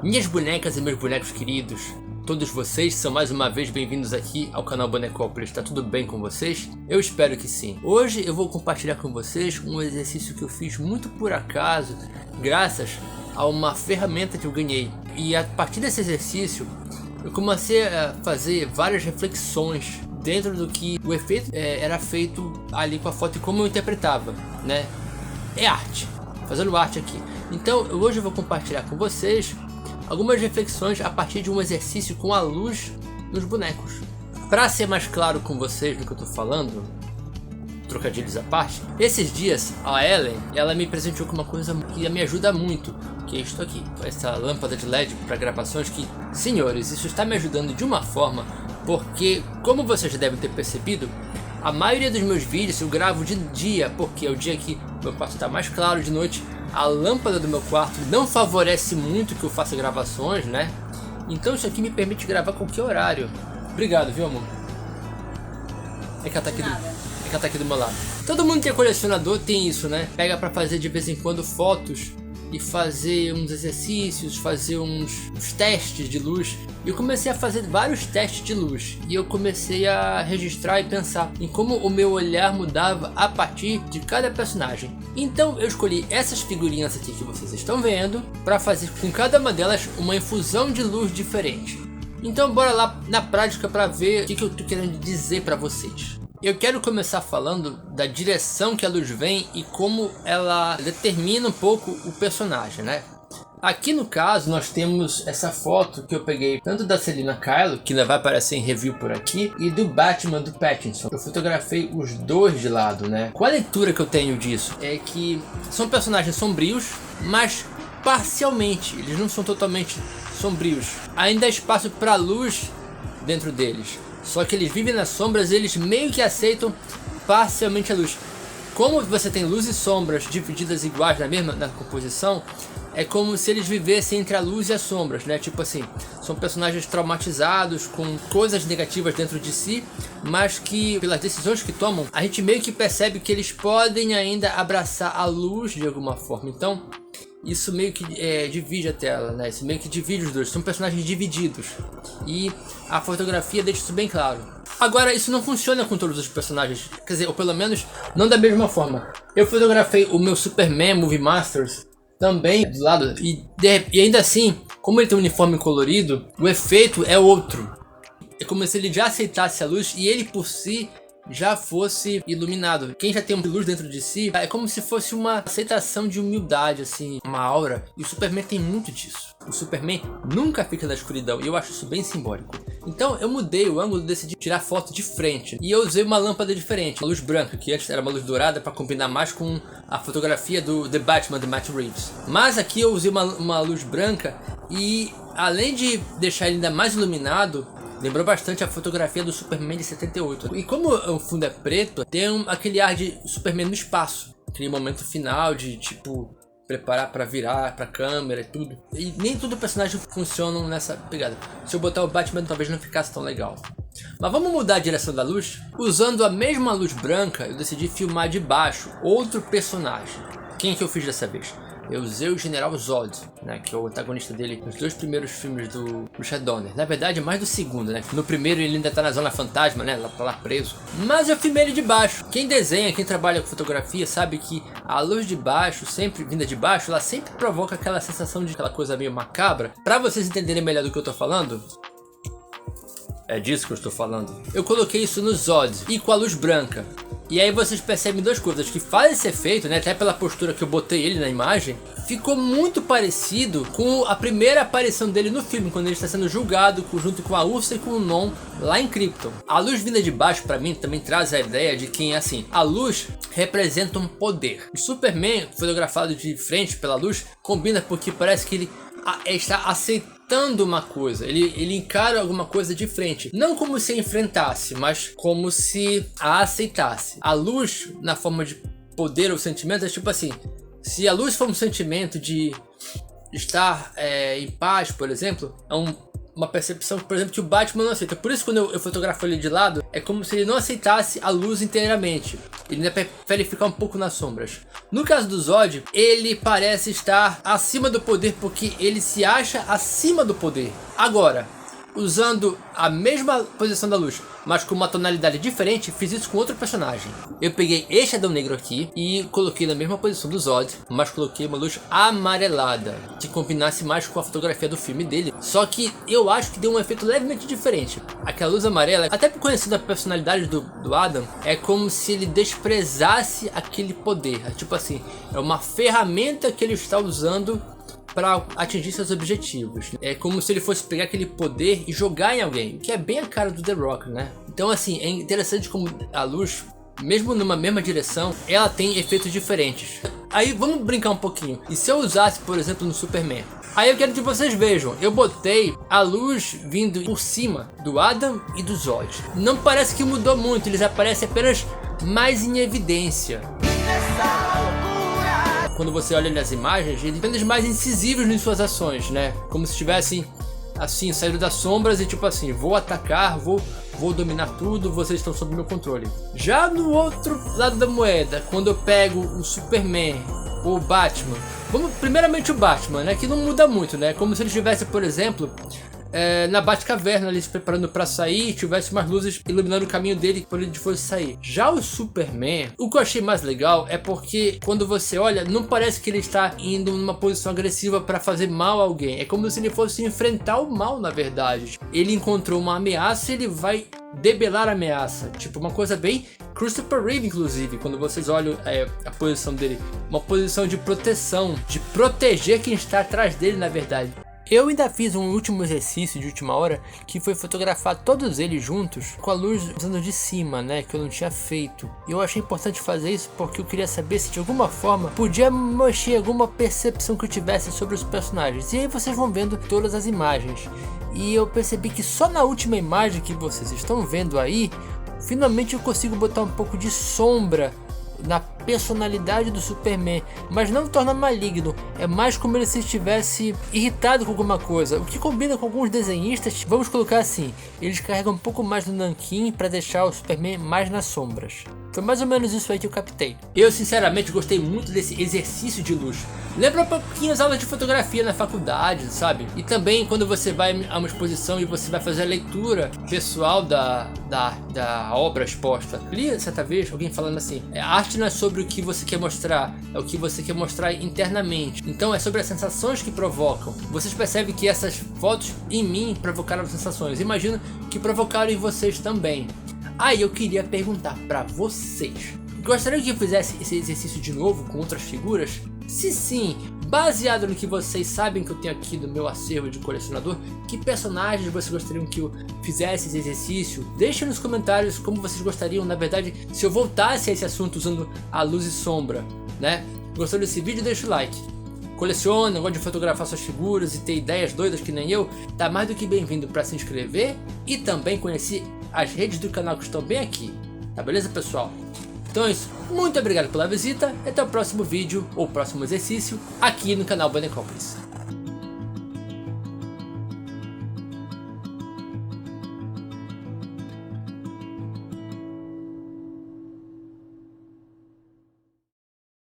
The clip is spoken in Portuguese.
Minhas bonecas e meus bonecos queridos, todos vocês são mais uma vez bem-vindos aqui ao canal Bonecópolis. Tá tudo bem com vocês? Eu espero que sim. Hoje eu vou compartilhar com vocês um exercício que eu fiz muito por acaso, graças a uma ferramenta que eu ganhei. E a partir desse exercício, eu comecei a fazer várias reflexões dentro do que o efeito era feito ali com a foto e como eu interpretava, né? É arte, fazendo arte aqui. Então hoje eu vou compartilhar com vocês algumas reflexões a partir de um exercício com a luz nos bonecos. Para ser mais claro com vocês do que eu tô falando, trocadilhos à parte, esses dias a Ellen, ela me presenteou com uma coisa que me ajuda muito, que é isto aqui, essa lâmpada de LED para gravações que, senhores, isso está me ajudando de uma forma, porque, como vocês já devem ter percebido, a maioria dos meus vídeos eu gravo de dia, porque é o dia que meu quarto está mais claro, de noite a lâmpada do meu quarto não favorece muito que eu faça gravações, né? Então isso aqui me permite gravar a qualquer horário. Obrigado, viu, amor? É que ela tá aqui do meu lado. Todo mundo que é colecionador tem isso, né? Pega pra fazer de vez em quando fotos e fazer uns exercícios, fazer uns testes de luz. E eu comecei a fazer vários testes de luz. E eu comecei a registrar e pensar em como o meu olhar mudava a partir de cada personagem. Então eu escolhi essas figurinhas aqui que vocês estão vendo para fazer com cada uma delas uma infusão de luz diferente. Então bora lá na prática para ver o que eu tô querendo dizer para vocês. Eu quero começar falando da direção que a luz vem e como ela determina um pouco o personagem, né? Aqui no caso nós temos essa foto que eu peguei tanto da Selina Kyle, que vai aparecer em review por aqui, e do Batman do Pattinson. Eu fotografei os dois de lado, né? Qual a leitura que eu tenho disso? É que são personagens sombrios, mas parcialmente, eles não são totalmente sombrios. Ainda há espaço para luz dentro deles. Só que eles vivem nas sombras e eles meio que aceitam parcialmente a luz. Como você tem luz e sombras divididas iguais na composição, é como se eles vivessem entre a luz e as sombras, né? Tipo assim, são personagens traumatizados, com coisas negativas dentro de si, mas que, pelas decisões que tomam, a gente meio que percebe que eles podem ainda abraçar a luz de alguma forma. Então, isso meio que divide a tela, né? Isso meio que divide os dois, são personagens divididos. E a fotografia deixa isso bem claro. Agora, isso não funciona com todos os personagens, quer dizer, ou pelo menos não da mesma forma. Eu fotografei o meu Superman Movie Masters também do lado, e ainda assim, como ele tem um uniforme colorido, o efeito é outro. É como se ele já aceitasse a luz e ele por si já fosse iluminado. Quem já tem uma luz dentro de si, é como se fosse uma aceitação de humildade, assim, uma aura. E o Superman tem muito disso. O Superman nunca fica na escuridão e eu acho isso bem simbólico. Então eu mudei o ângulo, decidi tirar foto de frente. E eu usei uma lâmpada diferente, uma luz branca, que antes era uma luz dourada, para combinar mais com a fotografia do The Batman de Matt Reeves. Mas aqui eu usei uma luz branca e, além de deixar ele ainda mais iluminado, lembrou bastante a fotografia do Superman de 78. E como o fundo é preto, tem aquele ar de Superman no espaço. Aquele momento final de, tipo, preparar para virar pra câmera e tudo. E nem todo personagem funciona nessa pegada. Se eu botar o Batman, talvez não ficasse tão legal. Mas vamos mudar a direção da luz? Usando a mesma luz branca, eu decidi filmar de baixo outro personagem. Quem que eu fiz dessa vez? Eu usei o General Zod, né, que é o antagonista dele nos dois primeiros filmes do Richard Donner. Na verdade, é mais do segundo, né? No primeiro ele ainda tá na Zona Fantasma, né? Tá lá preso. Mas eu filmei ele de baixo. Quem desenha, quem trabalha com fotografia, sabe que a luz de baixo, sempre vinda de baixo, ela sempre provoca aquela sensação de aquela coisa meio macabra. Pra vocês entenderem melhor do que eu tô falando, é disso que eu estou falando. Eu coloquei isso no Zod e com a luz branca. E aí vocês percebem duas coisas que faz esse efeito, né? Até pela postura que eu botei ele na imagem, ficou muito parecido com a primeira aparição dele no filme, quando ele está sendo julgado junto com a Ursa e com o Non lá em Krypton. A luz vinda de baixo para mim também traz a ideia de que, assim, a luz representa um poder. O Superman fotografado de frente pela luz combina porque parece que ele está aceitando uma coisa, ele encara alguma coisa de frente, não como se enfrentasse, mas como se a aceitasse. A luz, na forma de poder ou sentimento, é tipo assim, se a luz for um sentimento de estar em paz, por exemplo, é um uma percepção, por exemplo, que o Batman não aceita. Por isso, quando eu fotografo ele de lado, é como se ele não aceitasse a luz inteiramente. Ele ainda prefere ficar um pouco nas sombras. No caso do Zod, ele parece estar acima do poder porque ele se acha acima do poder. Agora, usando a mesma posição da luz, mas com uma tonalidade diferente, fiz isso com outro personagem. Eu peguei este Adão Negro aqui e coloquei na mesma posição do Zod, mas coloquei uma luz amarelada, que combinasse mais com a fotografia do filme dele. Só que eu acho que deu um efeito levemente diferente. Aquela luz amarela, até por conhecendo a personalidade do Adam, é como se ele desprezasse aquele poder. É tipo assim, é uma ferramenta que ele está usando para atingir seus objetivos. É como se ele fosse pegar aquele poder e jogar em alguém, que é bem a cara do The Rock, né? Então assim, é interessante como a luz, mesmo numa mesma direção, ela tem efeitos diferentes. Aí vamos brincar um pouquinho. E se eu usasse, por exemplo, no Superman? Aí eu quero que vocês vejam, eu botei a luz vindo por cima do Adam e do Zod. Não parece que mudou muito, eles aparecem apenas mais em evidência. Quando você olha nas imagens, eles apenas mais incisivos em suas ações, né? Como se estivessem assim, saindo das sombras e tipo assim, vou atacar, vou dominar tudo, vocês estão sob meu controle. Já no outro lado da moeda, quando eu pego o Superman ou o Batman, vamos primeiramente o Batman, né? Que não muda muito, né? Como se ele estivesse, por exemplo, na Batcaverna ali se preparando para sair e tivesse umas luzes iluminando o caminho dele quando ele fosse sair. Já o Superman, o que eu achei mais legal é porque quando você olha, não parece que ele está indo numa posição agressiva para fazer mal a alguém. É como se ele fosse enfrentar o mal, na verdade. Ele encontrou uma ameaça e ele vai debelar a ameaça. Tipo, uma coisa bem Christopher Reeve, inclusive, quando vocês olham a posição dele. Uma posição de proteção, de proteger quem está atrás dele, na verdade. Eu ainda fiz um último exercício de última hora, que foi fotografar todos eles juntos com a luz usando de cima, né, que eu não tinha feito. E eu achei importante fazer isso porque eu queria saber se de alguma forma podia mexer alguma percepção que eu tivesse sobre os personagens. E aí vocês vão vendo todas as imagens. E eu percebi que só na última imagem que vocês estão vendo aí, finalmente eu consigo botar um pouco de sombra na personalidade do Superman, mas não torna maligno, é mais como ele se estivesse irritado com alguma coisa, o que combina com alguns desenhistas. Vamos colocar assim, eles carregam um pouco mais do nanquim para deixar o Superman mais nas sombras. Foi mais ou menos isso aí que eu captei. Eu sinceramente gostei muito desse exercício de luz. Lembra um pouquinho as aulas de fotografia na faculdade, sabe? E também quando você vai a uma exposição e você vai fazer a leitura pessoal da obra exposta. Li certa vez alguém falando assim, a arte não é sobre o que você quer mostrar, é o que você quer mostrar internamente. Então é sobre as sensações que provocam. Vocês percebem que essas fotos em mim provocaram sensações. Imagino que provocaram em vocês também. Aí eu queria perguntar pra vocês, gostariam que eu fizesse esse exercício de novo com outras figuras? Se sim, baseado no que vocês sabem que eu tenho aqui no meu acervo de colecionador, que personagens vocês gostariam que eu fizesse esse exercício? Deixem nos comentários como vocês gostariam, na verdade, se eu voltasse a esse assunto usando a luz e sombra, né? Gostou desse vídeo? Deixa o like. Coleciona, gosta de fotografar suas figuras e ter ideias doidas que nem eu? Tá mais do que bem-vindo para se inscrever e também conhecer as redes do canal que estão bem aqui. Tá beleza, pessoal? Então é isso. Muito obrigado pela visita. Até o próximo vídeo ou próximo exercício aqui no canal Bonecópolis.